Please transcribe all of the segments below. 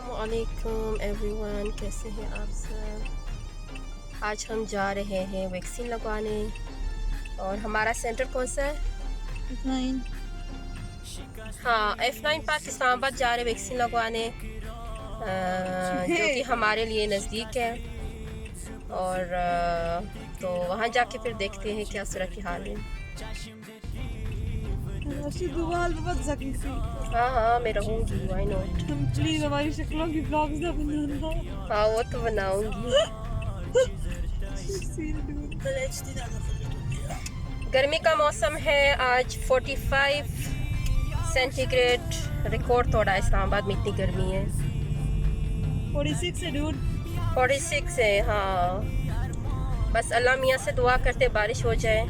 अस्सलामुअलैकुम एवरीवन, कैसे हैं आप सब। आज हम जा रहे हैं वैक्सीन लगवाने। और हमारा सेंटर कौन सा है? F9। हाँ, F9 पार्क इस्लामाबाद जा रहे वैक्सीन लगवाने, जो कि हमारे लिए नज़दीक है। और तो वहाँ जाके फिर देखते हैं क्या सूरत हाल है। हाँ हाँ, मैं रहूँगी, व्हाई नॉट। प्लीज हमारी शक्लों की ब्लॉग्स ना बनाना। हाँ, वो तो बनाऊँगी। गर्मी का मौसम है। आज 45 सेंटीग्रेड रिकॉर्ड तोड़ा इस्लामाबाद में, इतनी गर्मी है। 46 है डूड। 46 है, हाँ। बस अल्लाह मियाँ से दुआ करते बारिश हो जाए।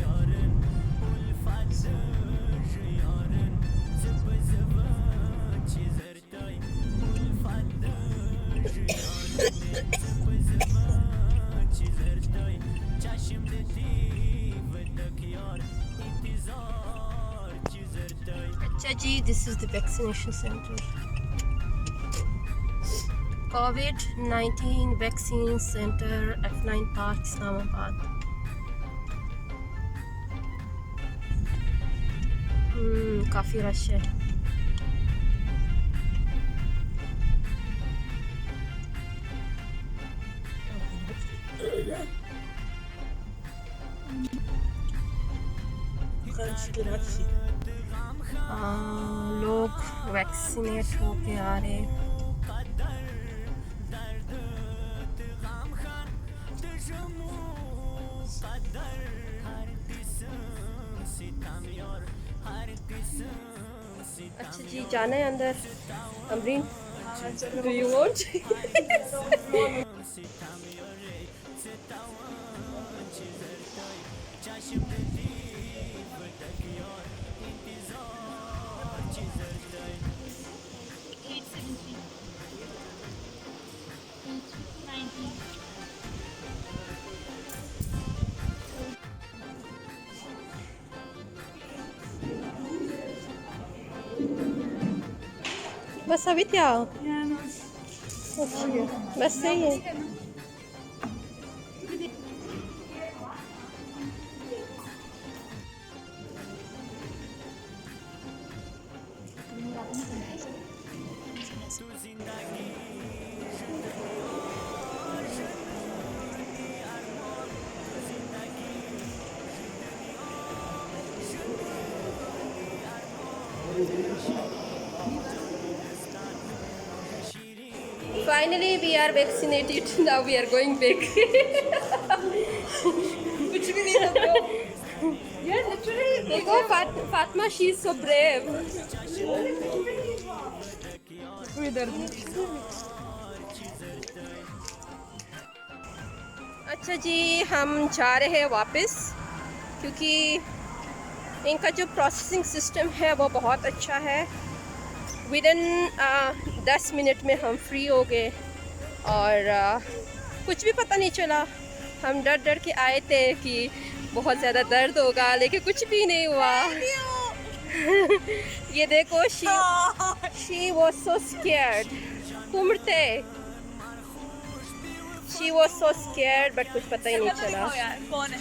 अच्छा जी, this is the vaccination centre. कोविड-19 vaccine centre, F9 park Islamabad. काफ़ी रश है। लोग वैक्सीनेट होके आ रहे। अच्छा जी, जाना है अंदर। Amreen, do you want? बस अभी क्या? बस सही है। Finally, we are vaccinated. Now we are going back. कुछ भी नहीं था bro। यार लिटरली देखो Fatima, she is so brave. कोई दर्द अच्छा जी, हम जा रहे हैं वापस, क्योंकि इनका जो प्रोसेसिंग सिस्टम है वो बहुत अच्छा है। विदिन 10 मिनट में हम फ्री हो गए और कुछ भी पता नहीं चला। हम डर डर के आए थे कि बहुत ज़्यादा दर्द होगा, लेकिन कुछ भी नहीं हुआ। ये देखो, she was so scared. कुमड़ते, she was so scared, but कुछ पता ही नहीं चला। कौन है?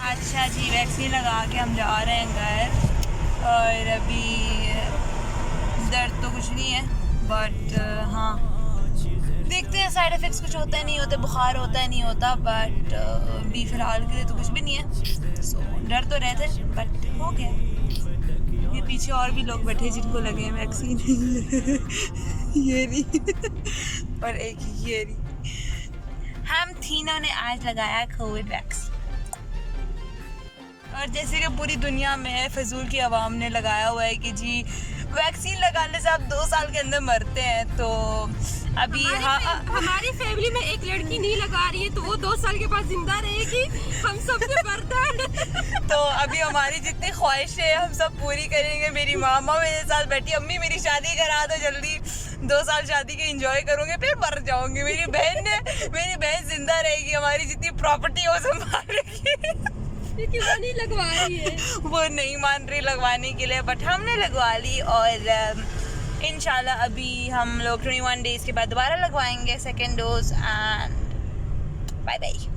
अच्छा जी, वैक्सीन लगा के हम जा रहे हैं घर। और अभी दर्द तो कुछ नहीं है, बट हाँ देखते हैं साइड इफ़ेक्ट्स कुछ होता है नहीं होता, बुखार होता है नहीं होता, बट अभी फ़िलहाल के लिए तो कुछ भी नहीं है। सो डर तो रहते, बट हो गया। ये पीछे और भी लोग बैठे जिनको लगे हैं वैक्सीन। ये नहीं और एक ये नहीं। हम तीनों ने आज लगाया कोविड वैक्सीन। और जैसे कि पूरी दुनिया में फजूल की आवाम ने लगाया हुआ है कि जी वैक्सीन लगाने से आप 2 साल के अंदर मरते हैं, तो अभी हमारी फैमिली में एक लड़की नहीं लगा रही है, तो वो 2 साल के बाद जिंदा रहेगी। हम सबसे बर्दाश्त। तो अभी हमारी जितनी ख्वाहिश है हम सब पूरी करेंगे। मेरी मामा मेरे साथ बैठी, अम्मी मेरी शादी करा दो जल्दी, 2 साल शादी के एंजॉय करूंगे, फिर मर जाऊंगी। मेरी बहन जिंदा रहेगी, हमारी जितनी प्रॉपर्टी है वो संभालेगी। क्योंकि वो नहीं लगवा रही है। वो नहीं मान रही लगवाने के लिए, बट हमने लगवा ली और इंशाल्लाह अभी हम लोग 21 डेज के बाद दोबारा लगवाएंगे second dose and bye bye.